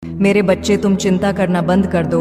मेरे बच्चे, तुम चिंता करना बंद कर दो।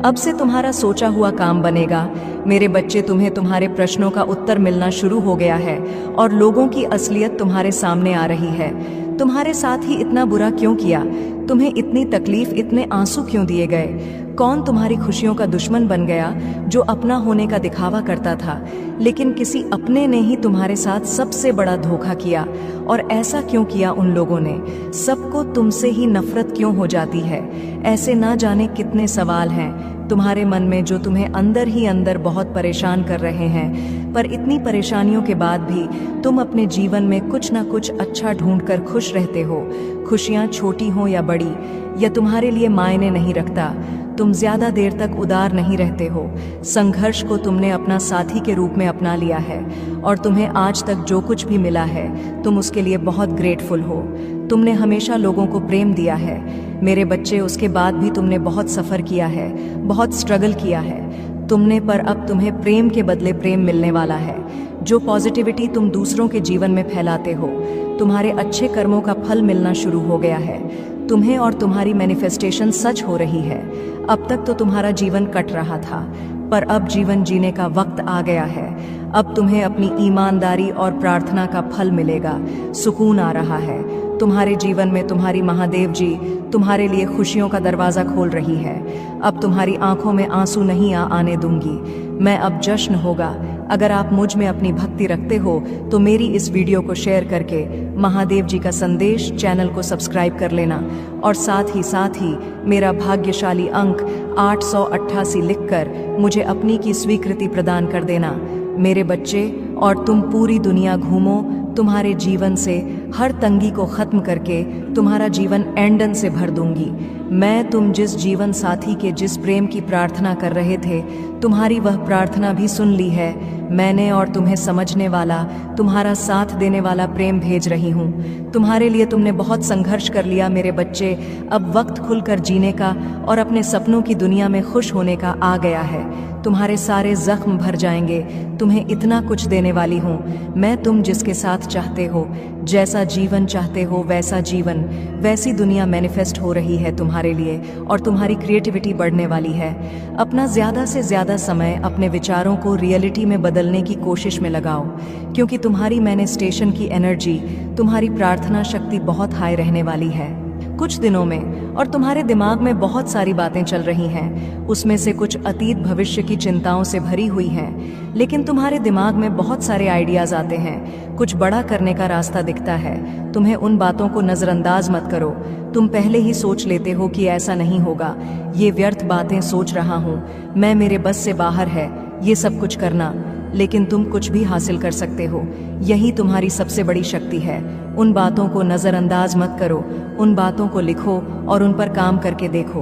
अब से तुम्हारा सोचा हुआ काम बनेगा। मेरे बच्चे, तुम्हें तुम्हारे प्रश्नों का उत्तर मिलना शुरू हो गया है और लोगों की असलियत तुम्हारे सामने आ रही है। तुम्हारे साथ ही इतना बुरा क्यों किया? तुम्हें इतनी तकलीफ, इतने आंसू क्यों दिए गए? कौन तुम्हारी खुशियों का दुश्मन बन गया, जो अपना होने का दिखावा करता था? लेकिन किसी अपने ने ही तुम्हारे साथ सबसे बड़ा धोखा किया। और ऐसा क्यों किया उन लोगों ने? सबको तुमसे ही नफरत क्यों हो जाती है? ऐसे ना जाने कितने सवाल हैं तुम्हारे मन में, जो तुम्हें अंदर ही अंदर बहुत परेशान कर रहे हैं। पर इतनी परेशानियों के बाद भी तुम अपने जीवन में कुछ ना कुछ अच्छा ढूंढकर खुश रहते हो। खुशियां छोटी हों या बड़ी, यह तुम्हारे लिए मायने नहीं रखता। तुम ज्यादा देर तक उदार नहीं रहते हो। संघर्ष को तुमने अपना साथी के रूप में अपना लिया है और तुम्हें आज तक जो कुछ भी मिला है, तुम उसके लिए बहुत ग्रेटफुल हो। तुमने हमेशा लोगों को प्रेम दिया है मेरे बच्चे, उसके बाद भी तुमने बहुत सफ़र किया है, बहुत स्ट्रगल किया है तुमने। पर अब तुम्हें प्रेम के बदले प्रेम मिलने वाला है। जो पॉजिटिविटी तुम दूसरों के जीवन में फैलाते हो, तुम्हारे अच्छे कर्मों का फल मिलना शुरू हो गया है तुम्हें, और तुम्हारी मैनिफेस्टेशन सच हो रही है। अब तक तो तुम्हारा जीवन कट रहा था, पर अब जीवन जीने का वक्त आ गया है। अब तुम्हें अपनी ईमानदारी और प्रार्थना का फल मिलेगा। सुकून आ रहा है तुम्हारे जीवन में। तुम्हारी महादेव जी तुम्हारे लिए खुशियों का दरवाज़ा खोल रही है। अब तुम्हारी आंखों में आंसू नहीं आने दूंगी मैं, अब जश्न होगा। अगर आप मुझ में अपनी भक्ति रखते हो तो मेरी इस वीडियो को शेयर करके महादेव जी का संदेश चैनल को सब्सक्राइब कर लेना, और साथ ही मेरा भाग्यशाली अंक 888 लिखकर मुझे अपनी की स्वीकृति प्रदान कर देना मेरे बच्चे। और तुम पूरी दुनिया घूमो, तुम्हारे जीवन से हर तंगी को खत्म करके तुम्हारा जीवन एंडन से भर दूंगी मैं। तुम जिस जीवन साथी के, जिस प्रेम की प्रार्थना कर रहे थे, तुम्हारी वह प्रार्थना भी सुन ली है मैंने, और तुम्हें समझने वाला, तुम्हारा साथ देने वाला प्रेम भेज रही हूँ तुम्हारे लिए। तुमने बहुत संघर्ष कर लिया मेरे बच्चे, अब वक्त खुलकर जीने का और अपने सपनों की दुनिया में खुश होने का आ गया है। तुम्हारे सारे जख्म भर जाएंगे, तुम्हें इतना कुछ देने वाली हूँ मैं। तुम जिसके साथ चाहते हो, जैसा जीवन चाहते हो, वैसा जीवन, वैसी दुनिया मैनिफेस्ट हो रही है तुम्हारे लिए, और तुम्हारी क्रिएटिविटी बढ़ने वाली है। अपना ज़्यादा से ज़्यादा समय अपने विचारों को रियलिटी में बदलने की कोशिश में लगाओ, क्योंकि तुम्हारी मैनिफेस्टेशन की एनर्जी, तुम्हारी प्रार्थना शक्ति बहुत हाई रहने वाली है कुछ दिनों में। और तुम्हारे दिमाग में बहुत सारी बातें चल रही हैं, उसमें से कुछ अतीत भविष्य की चिंताओं से भरी हुई हैं, लेकिन तुम्हारे दिमाग में बहुत सारे आइडियाज आते हैं। कुछ बड़ा करने का रास्ता दिखता है तुम्हें। उन बातों को नज़रअंदाज मत करो। तुम पहले ही सोच लेते हो कि ऐसा नहीं होगा, ये व्यर्थ बातें सोच रहा हूँ मैं, मेरे बस से बाहर है ये सब कुछ करना। लेकिन तुम कुछ भी हासिल कर सकते हो, यही तुम्हारी सबसे बड़ी शक्ति है। उन बातों को नज़रअंदाज मत करो, उन बातों को लिखो और उन पर काम करके देखो।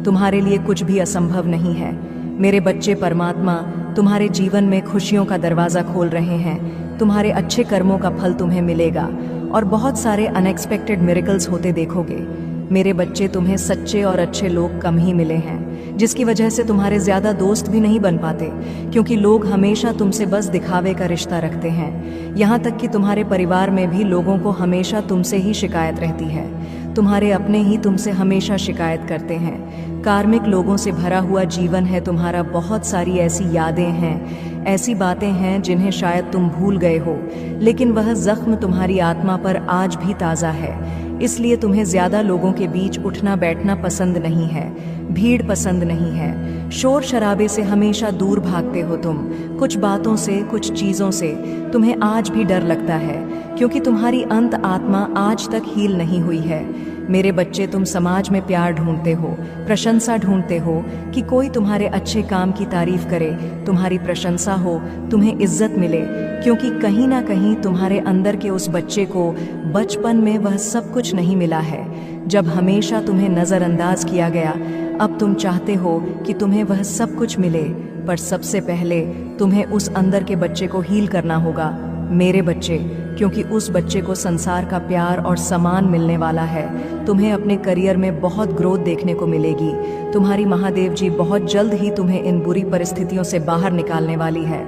तुम्हारे लिए कुछ भी असंभव नहीं है मेरे बच्चे। परमात्मा तुम्हारे जीवन में खुशियों का दरवाज़ा खोल रहे हैं। तुम्हारे अच्छे कर्मों का फल तुम्हें मिलेगा और बहुत सारे अनएक्सपेक्टेड मिरेकल्स होते देखोगे मेरे बच्चे। तुम्हें सच्चे और अच्छे लोग कम ही मिले हैं, जिसकी वजह से तुम्हारे ज़्यादा दोस्त भी नहीं बन पाते, क्योंकि लोग हमेशा तुमसे बस दिखावे का रिश्ता रखते हैं। यहाँ तक कि तुम्हारे परिवार में भी लोगों को हमेशा तुमसे ही शिकायत रहती है। तुम्हारे अपने ही तुमसे हमेशा शिकायत करते हैं। कार्मिक लोगों से भरा हुआ जीवन है तुम्हारा। बहुत सारी ऐसी यादें हैं, ऐसी बातें हैं जिन्हें शायद तुम भूल गए हो, लेकिन वह जख्म तुम्हारी आत्मा पर आज भी ताज़ा है। इसलिए तुम्हें ज़्यादा लोगों के बीच उठना बैठना पसंद नहीं है, भीड़ पसंद नहीं है, शोर शराबे से हमेशा दूर भागते हो तुम। कुछ बातों से, कुछ चीज़ों से तुम्हें आज भी डर लगता है, क्योंकि तुम्हारी अंत आत्मा आज तक हील नहीं हुई है मेरे बच्चे। तुम समाज में प्यार ढूंढते हो, प्रशंसा ढूंढते हो कि कोई तुम्हारे अच्छे काम की तारीफ करे, तुम्हारी प्रशंसा हो, तुम्हें इज्जत मिले, क्योंकि कहीं ना कहीं तुम्हारे अंदर के उस बच्चे को बचपन में वह सब कुछ नहीं मिला है, जब हमेशा तुम्हें नज़रअंदाज किया गया। अब तुम चाहते हो कि तुम्हें वह सब कुछ मिले, पर सबसे पहले तुम्हें उस अंदर के बच्चे को हील करना होगा मेरे बच्चे, क्योंकि उस बच्चे को संसार का प्यार और सम्मान मिलने वाला है। तुम्हें अपने करियर में बहुत ग्रोथ देखने को मिलेगी। तुम्हारी महादेव जी बहुत जल्द ही तुम्हें इन बुरी परिस्थितियों से बाहर निकालने वाली है।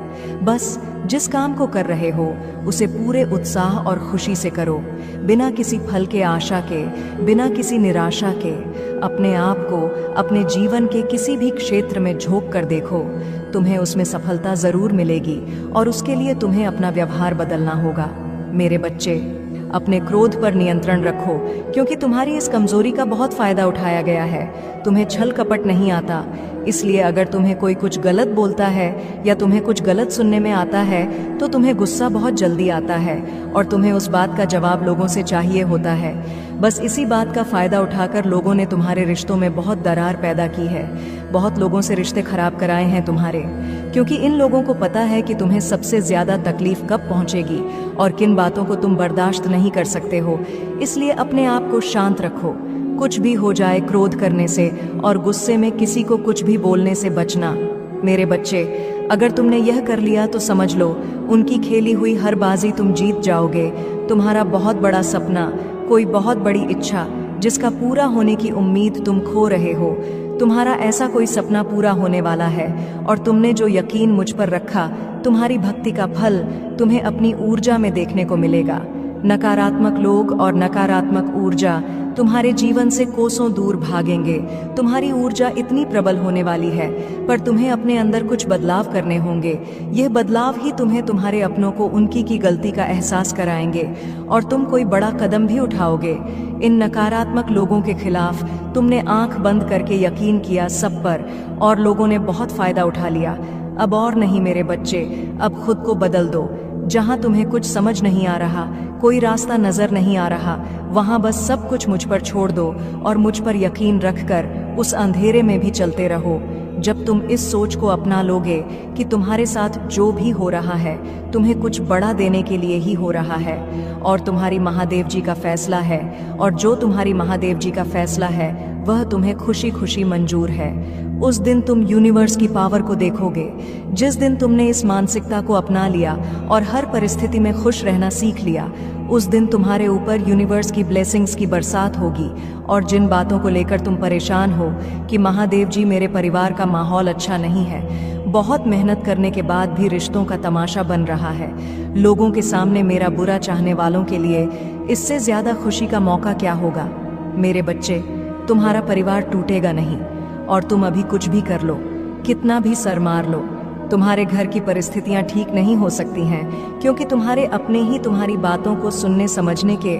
बस जिस काम को कर रहे हो उसे पूरे उत्साह और खुशी से करो, बिना किसी फल के आशा के, बिना किसी निराशा के। अपने आप को अपने जीवन के किसी भी क्षेत्र में झोंक कर देखो, तुम्हें उसमें सफलता जरूर मिलेगी और उसके लिए तुम्हें अपना व्यवहार बदलना होगा। मेरे बच्चे, अपने क्रोध पर नियंत्रण रखो, क्योंकि तुम्हारी इस कमजोरी का बहुत फायदा उठाया गया है। तुम्हें छल कपट नहीं आता, इसलिए अगर तुम्हें कोई कुछ गलत बोलता है या तुम्हें कुछ गलत सुनने में आता है तो तुम्हें गुस्सा बहुत जल्दी आता है और तुम्हें उस बात का जवाब लोगों से चाहिए होता है। बस इसी बात का फायदा उठाकर लोगों ने तुम्हारे रिश्तों में बहुत दरार पैदा की है। बहुत लोगों से रिश्ते खराब कराए हैं तुम्हारे, क्योंकि इन लोगों को पता है कि तुम्हें सबसे ज्यादा तकलीफ कब पहुंचेगी और किन बातों को तुम बर्दाश्त नहीं कर सकते हो। इसलिए अपने आप को शांत रखो। कुछ भी हो जाए, क्रोध करने से और गुस्से में किसी को कुछ भी बोलने से बचना। मेरे बच्चे, अगर तुमने यह कर लिया तो समझ लो उनकी खेली हुई हर बाजी तुम जीत जाओगे। तुम्हारा बहुत बड़ा सपना, कोई बहुत बड़ी इच्छा जिसका पूरा होने की उम्मीद तुम खो रहे हो, तुम्हारा ऐसा कोई सपना पूरा होने वाला है। और तुमने जो यकीन मुझ पर रखा, तुम्हारी भक्ति का फल तुम्हें अपनी ऊर्जा में देखने को मिलेगा। नकारात्मक लोग और नकारात्मक ऊर्जा तुम्हारे जीवन से कोसों दूर भागेंगे। तुम्हारी ऊर्जा इतनी प्रबल होने वाली है, पर तुम्हें अपने अंदर कुछ बदलाव करने होंगे। यह बदलाव ही तुम्हें तुम्हारे अपनों को उनकी की गलती का एहसास कराएंगे और तुम कोई बड़ा कदम भी उठाओगे। इन नकारात्मक लोगों के खिलाफ तुमने आंख बंद करके यकीन किया सब पर, और लोगों ने बहुत फायदा उठा लिया। अब और नहीं मेरे बच्चे, अब खुद को बदल दो। जहां तुम्हें कुछ समझ नहीं आ रहा, कोई रास्ता नजर नहीं आ रहा, वहां बस सब कुछ मुझ पर छोड़ दो और मुझ पर यकीन रखकर उस अंधेरे में भी चलते रहो। जब तुम इस सोच को अपना लोगे कि तुम्हारे साथ जो भी हो रहा है तुम्हें कुछ बड़ा देने के लिए ही हो रहा है और तुम्हारी महादेव जी का फैसला है, और जो तुम्हारी महादेव जी का फैसला है वह तुम्हें खुशी खुशी मंजूर है, उस दिन तुम यूनिवर्स की पावर को देखोगे। जिस दिन तुमने इस मानसिकता को अपना लिया और हर परिस्थिति में खुश रहना सीख लिया, उस दिन तुम्हारे ऊपर यूनिवर्स की ब्लेसिंग्स की बरसात होगी। और जिन बातों को लेकर तुम परेशान हो कि महादेव जी मेरे परिवार का माहौल अच्छा नहीं है, बहुत मेहनत करने के बाद भी रिश्तों का तमाशा बन रहा है, लोगों के सामने मेरा बुरा चाहने वालों के लिए इससे ज्यादा खुशी का मौका क्या होगा। मेरे बच्चे, तुम्हारा परिवार टूटेगा नहीं, और तुम अभी कुछ भी कर लो, कितना भी सर मार लो, तुम्हारे घर की परिस्थितियां ठीक नहीं हो सकती हैं, क्योंकि तुम्हारे अपने ही तुम्हारी बातों को सुनने समझने के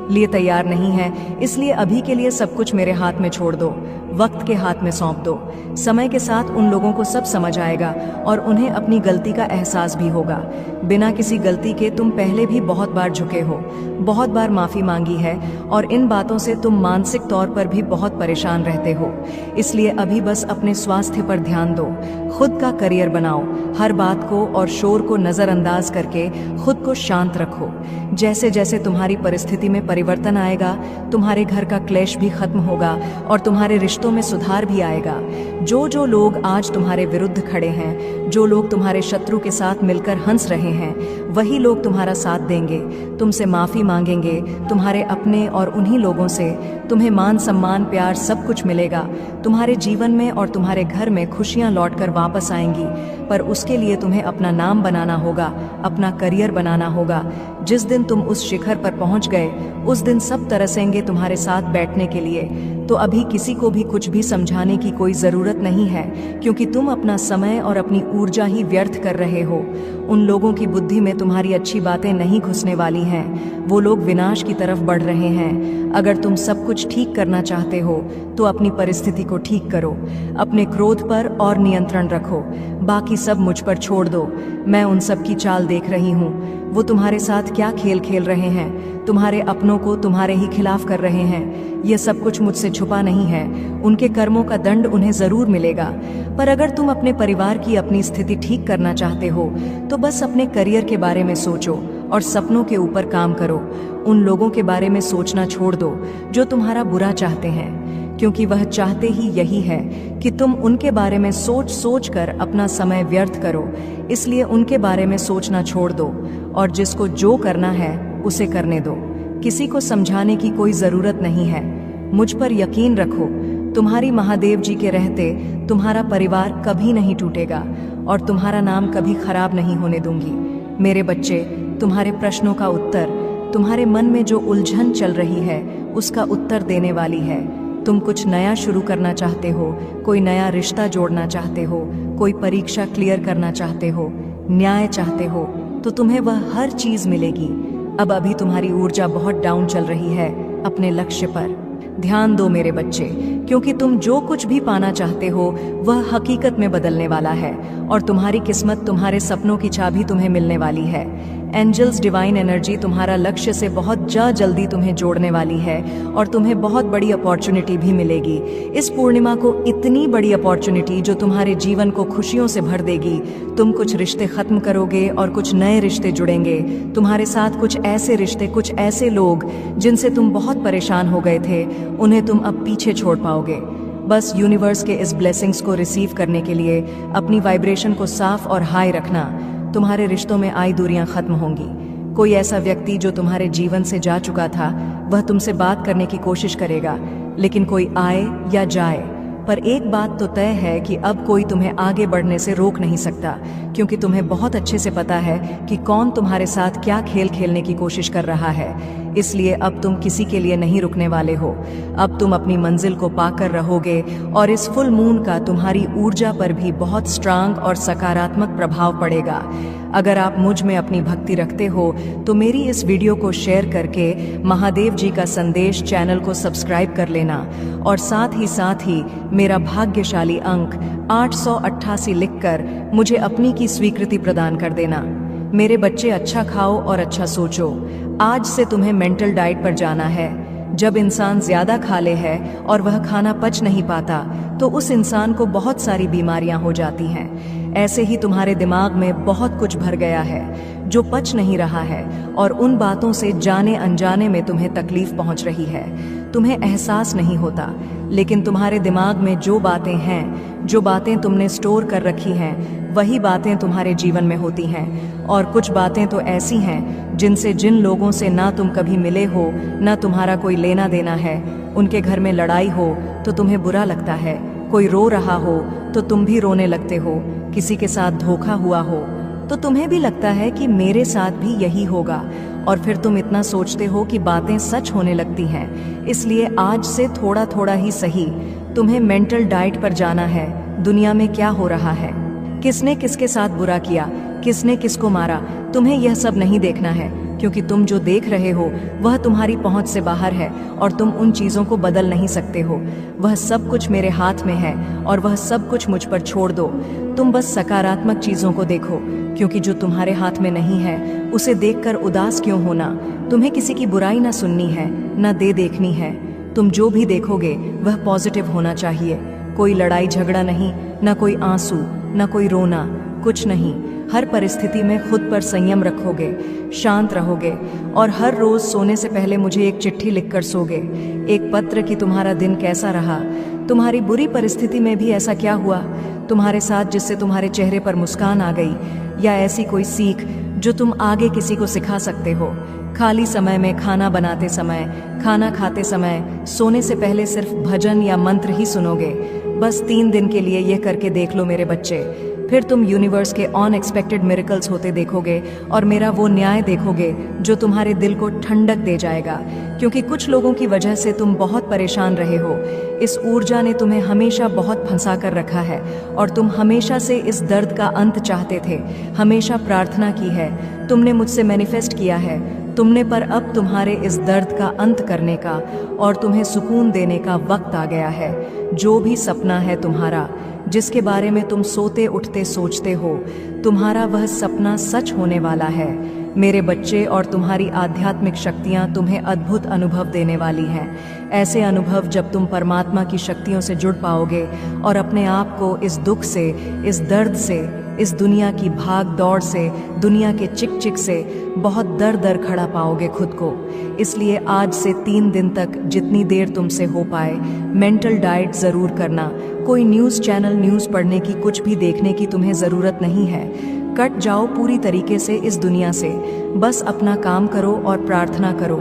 लिए तैयार नहीं है। इसलिए अभी के लिए सब कुछ मेरे हाथ में छोड़ दो, वक्त के हाथ में सौंप दो। समय के साथ उन लोगों को सब समझ आएगा और उन्हें अपनी गलती का एहसास भी होगा। बिना किसी गलती के तुम पहले भी बहुत बार झुके हो, बहुत बार माफी मांगी है, और इन बातों से तुम मानसिक तौर पर भी बहुत परेशान रहते हो। इसलिए अभी बस अपने स्वास्थ्य पर ध्यान दो, खुद का करियर बनाओ, हर बात को और शोर को नजरअंदाज करके खुद को शांत रखो। जैसे जैसे तुम्हारी परिस्थिति में परिवर्तन आएगा, तुम्हारे घर का क्लेश भी खत्म होगा और तुम्हारे रिश्तों में सुधार भी आएगा। जो जो लोग आज तुम्हारे विरुद्ध खड़े हैं, जो लोग तुम्हारे शत्रु के साथ मिलकर हंस रहे हैं, वही लोग तुम्हारा साथ देंगे, तुमसे माफी मांगेंगे। तुम्हारे अपने और उन्हीं लोगों से तुम्हें मान सम्मान प्यार सब कुछ मिलेगा। तुम्हारे जीवन में और तुम्हारे घर में खुशियां लौटकर वापस आएंगी, पर उसके लिए तुम्हें अपना नाम बनाना होगा, अपना करियर बनाना होगा। जिस दिन तुम उस शिखर पर पहुंच गए, उस दिन सब तरसेंगे तुम्हारे साथ बैठने के लिए। तो अभी किसी को भी कुछ भी समझाने की कोई जरूरत नहीं है, क्योंकि तुम अपना समय और अपनी ऊर्जा ही व्यर्थ कर रहे हो। उन लोगों की बुद्धि में तुम्हारी अच्छी बातें नहीं घुसने वाली हैं, वो लोग विनाश की तरफ बढ़ रहे हैं। अगर तुम सब कुछ ठीक करना चाहते हो तो अपनी परिस्थिति को ठीक करो, अपने क्रोध पर और नियंत्रण रखो, बाकी सब मुझ पर छोड़ दो। मैं उन सब की चाल देख रही हूँ, वो तुम्हारे साथ क्या खेल खेल रहे हैं, तुम्हारे अपनों को तुम्हारे ही खिलाफ कर रहे हैं। ये सब कुछ मुझसे छुपा नहीं है, उनके कर्मों का दंड उन्हें जरूर मिलेगा। पर अगर तुम अपने परिवार की अपनी स्थिति ठीक करना चाहते हो तो बस अपने करियर के बारे में सोचो और सपनों के ऊपर काम करो। उन लोगों के बारे में सोचना छोड़ दो जो तुम्हारा बुरा चाहते हैं, क्योंकि वह चाहते ही यही है कि तुम उनके बारे में सोच सोच कर अपना समय व्यर्थ करो। इसलिए उनके बारे में सोचना छोड़ दो और जिसको जो करना है उसे करने दो। किसी को समझाने की कोई जरूरत नहीं है। मुझ पर यकीन रखो, तुम्हारी महादेव जी के रहते तुम्हारा परिवार कभी नहीं टूटेगा और तुम्हारा नाम कभी खराब नहीं होने दूंगी। मेरे बच्चे, तुम्हारे प्रश्नों का उत्तर, तुम्हारे मन में जो उलझन चल रही है उसका उत्तर देने वाली है। तुम कुछ नया शुरू करना चाहते हो, कोई नया रिश्ता जोड़ना चाहते हो, कोई परीक्षा क्लियर करना चाहते हो, न्याय चाहते हो, तो तुम्हें वह हर चीज मिलेगी। अब अभी तुम्हारी ऊर्जा बहुत डाउन चल रही है। अपने लक्ष्य पर ध्यान दो मेरे बच्चे, क्योंकि तुम जो कुछ भी पाना चाहते हो वह हकीकत में बदलने वाला है और तुम्हारी किस्मत, तुम्हारे सपनों की चाबी तुम्हें मिलने वाली है। एंजल्स डिवाइन एनर्जी तुम्हारा लक्ष्य से बहुत जल्दी तुम्हें जोड़ने वाली है और तुम्हें बहुत बड़ी अपॉर्चुनिटी भी मिलेगी। इस पूर्णिमा को इतनी बड़ी अपॉर्चुनिटी जो तुम्हारे जीवन को खुशियों से भर देगी। तुम कुछ रिश्ते खत्म करोगे और कुछ नए रिश्ते जुड़ेंगे। तुम्हारे साथ कुछ ऐसे रिश्ते, कुछ ऐसे लोग जिनसे तुम बहुत परेशान हो गए थे, उन्हें तुम अब पीछे छोड़ पाओगे। बस यूनिवर्स के इस ब्लेसिंग्स को रिसीव करने के लिए अपनी वाइब्रेशन को साफ और हाई रखना। तुम्हारे रिश्तों में आई दूरियां खत्म होंगी। कोई ऐसा व्यक्ति जो तुम्हारे जीवन से जा चुका था वह तुमसे बात करने की कोशिश करेगा, लेकिन कोई आए या जाए, पर एक बात तो तय है कि अब कोई तुम्हें आगे बढ़ने से रोक नहीं सकता, क्योंकि तुम्हें बहुत अच्छे से पता है कि कौन तुम्हारे साथ क्या खेल खेलने की कोशिश कर रहा है। इसलिए अब तुम किसी के लिए नहीं रुकने वाले हो। अब तुम अपनी मंजिल को पाकर रहोगे और इस फुल मून का तुम्हारी ऊर्जा पर भी बहुत स्ट्रांग और सकारात्मक प्रभाव पड़ेगा। अगर आप मुझ में अपनी भक्ति रखते हो तो मेरी इस वीडियो को शेयर करके महादेव जी का संदेश चैनल को सब्सक्राइब कर लेना और साथ ही मेरा भाग्यशाली अंक 888 लिखकर मुझे अपनी की स्वीकृति प्रदान कर देना। मेरे बच्चे, अच्छा खाओ और अच्छा सोचो। आज से तुम्हें मेंटल डाइट पर जाना है। जब इंसान ज्यादा खा ले है और वह खाना पच नहीं पाता तो उस इंसान को बहुत सारी बीमारियां हो जाती हैं। ऐसे ही तुम्हारे दिमाग में बहुत कुछ भर गया है जो पच नहीं रहा है और उन बातों से जाने अनजाने में तुम्हें तकलीफ पहुंच रही है। तुम्हें एहसास नहीं होता, लेकिन तुम्हारे दिमाग में जो बातें हैं, जो बातें तुमने स्टोर कर रखी हैं, वही बातें तुम्हारे जीवन में होती हैं। और कुछ बातें तो ऐसी हैं जिनसे जिन लोगों से ना तुम कभी मिले हो, ना तुम्हारा कोई लेना देना है, उनके घर में लड़ाई हो तो तुम्हें बुरा लगता है। कोई रो रहा हो तो तुम भी रोने लगते हो। किसी के साथ धोखा हुआ हो तो तुम्हें भी लगता है कि मेरे साथ भी यही होगा, और फिर तुम इतना सोचते हो कि बातें सच होने लगती हैं। इसलिए आज से थोड़ा थोड़ा ही सही तुम्हें मेंटल डाइट पर जाना है। दुनिया में क्या हो रहा है, किसने किसके साथ बुरा किया, किसने किसको मारा, तुम्हें यह सब नहीं देखना है, क्योंकि तुम जो देख रहे हो वह तुम्हारी पहुंच से बाहर है और तुम उन चीजों को बदल नहीं सकते हो। वह सब कुछ मेरे हाथ में है और वह सब कुछ मुझ पर छोड़ दो। तुम बस सकारात्मक चीजों को देखो, क्योंकि जो तुम्हारे हाथ में नहीं है उसे देखकर उदास क्यों होना। तुम्हें किसी की बुराई ना सुननी है, ना देखनी है। तुम जो भी देखोगे वह पॉजिटिव होना चाहिए। कोई लड़ाई झगड़ा नहीं, ना कोई आंसू, ना कोई रोना, कुछ नहीं। हर परिस्थिति में खुद पर संयम रखोगे, शांत रहोगे और हर रोज सोने से पहले मुझे एक चिट्ठी लिखकर सोगे। एक पत्र कि तुम्हारा दिन कैसा रहा, तुम्हारी बुरी परिस्थिति में भी ऐसा क्या हुआ तुम्हारे साथ जिससे तुम्हारे चेहरे पर मुस्कान आ गई, या ऐसी कोई सीख जो तुम आगे किसी को सिखा सकते हो। खाली समय में, खाना बनाते समय, खाना खाते समय, सोने से पहले सिर्फ भजन या मंत्र ही सुनोगे। बस 3 दिन के लिए यह करके देख लो मेरे बच्चे। फिर तुम यूनिवर्स के अनएक्सपेक्टेड मिरेकल्स होते देखोगे और मेरा वो न्याय देखोगे जो तुम्हारे दिल को ठंडक दे जाएगा, क्योंकि कुछ लोगों की वजह से तुम बहुत परेशान रहे हो। इस ऊर्जा ने तुम्हें हमेशा बहुत फंसा कर रखा है और तुम हमेशा से इस दर्द का अंत चाहते थे, हमेशा प्रार्थना की है, तुमने मुझसे मैनिफेस्ट किया है तुमने, पर अब तुम्हारे इस दर्द का अंत करने का और तुम्हें सुकून देने का वक्त आ गया है। जो भी सपना है तुम्हारा, जिसके बारे में तुम सोते उठते सोचते हो, तुम्हारा वह सपना सच होने वाला है मेरे बच्चे। और तुम्हारी आध्यात्मिक शक्तियां तुम्हें अद्भुत अनुभव देने वाली हैं। ऐसे अनुभव जब तुम परमात्मा की शक्तियों से जुड़ पाओगे और अपने आप को इस दुख से, इस दर्द से, इस दुनिया की भाग दौड़ से, दुनिया के चिक चिक से बहुत दर खड़ा पाओगे खुद को। इसलिए आज से 3 दिन तक जितनी देर तुमसे हो पाए मेंटल डाइट जरूर करना। कोई न्यूज़ चैनल, न्यूज़ पढ़ने की, कुछ भी देखने की तुम्हें ज़रूरत नहीं है। कट जाओ पूरी तरीके से इस दुनिया से। बस अपना काम करो और प्रार्थना करो।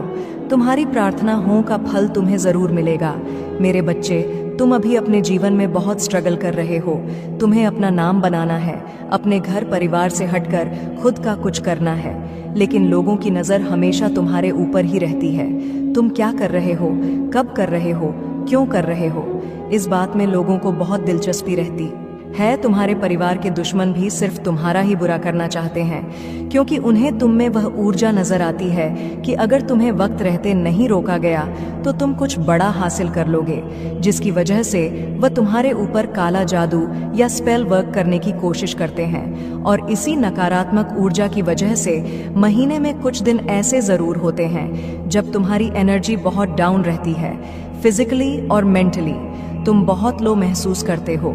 तुम्हारी प्रार्थना हो का फल तुम्हें जरूर मिलेगा। मेरे बच्चे, तुम अभी अपने जीवन में बहुत स्ट्रगल कर रहे हो। तुम्हें अपना नाम बनाना है, अपने घर परिवार से हटकर खुद का कुछ करना है, लेकिन लोगों की नज़र हमेशा तुम्हारे ऊपर ही रहती है। तुम क्या कर रहे हो, कब कर रहे हो, क्यों कर रहे हो, इस बात में लोगों को बहुत दिलचस्पी रहती है। तुम्हारे परिवार के दुश्मन भी सिर्फ तुम्हारा ही बुरा करना चाहते हैं, क्योंकि उन्हें तुम में वह ऊर्जा नजर आती है कि अगर तुम्हें वक्त रहते नहीं रोका गया तो तुम कुछ बड़ा हासिल कर लोगे, जिसकी वजह से वह तुम्हारे ऊपर काला जादू या स्पेल वर्क करने की कोशिश करते हैं। और इसी नकारात्मक ऊर्जा की वजह से महीने में कुछ दिन ऐसे जरूर होते हैं जब तुम्हारी एनर्जी बहुत डाउन रहती है, फिजिकली और मेंटली। तुम बहुत लो महसूस करते हो,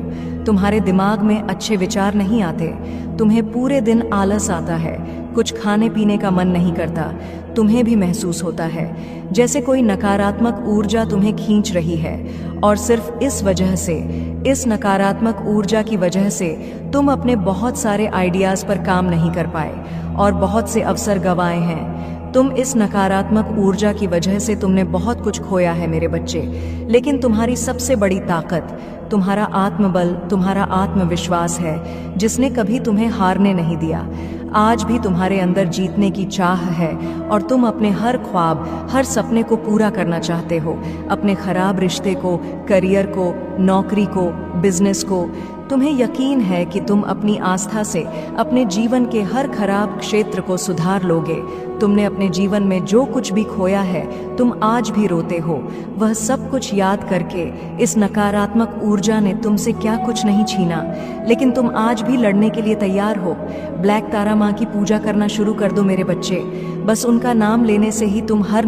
तुम्हारे दिमाग में अच्छे विचार नहीं आते, तुम्हें पूरे दिन आलस आता है, कुछ खाने पीने का मन नहीं करता। तुम्हें भी महसूस होता है जैसे कोई नकारात्मक ऊर्जा तुम्हें खींच रही है, और सिर्फ इस वजह से, इस नकारात्मक ऊर्जा की वजह से तुम अपने बहुत सारे आइडियाज पर काम नहीं कर पाए और बहुत से अवसर गंवाए हैं। तुम इस नकारात्मक ऊर्जा की वजह से तुमने बहुत कुछ खोया है मेरे बच्चे, लेकिन तुम्हारी सबसे बड़ी ताकत तुम्हारा आत्मबल, तुम्हारा आत्मविश्वास है, जिसने कभी तुम्हें हारने नहीं दिया। आज भी तुम्हारे अंदर जीतने की चाह है और तुम अपने हर ख्वाब, हर सपने को पूरा करना चाहते हो, अपने खराब रिश्ते को, करियर को, नौकरी को, बिजनेस को। तुम्हें यकीन है कि तुम अपनी आस्था से अपने जीवन के हर खराब क्षेत्र को सुधार लोगे। तुमने अपने जीवन में जो कुछ भी खोया है, तुम आज भी रोते हो, वह सब कुछ याद करके। इस नकारात्मक ऊर्जा ने तुमसे क्या कुछ नहीं छीना, लेकिन तुम आज भी लड़ने के लिए तैयार हो। ब्लैक तारा माँ की पूजा करना शुरू कर दो मेरे बच्चे, बस उनका नाम लेने से ही तुम हर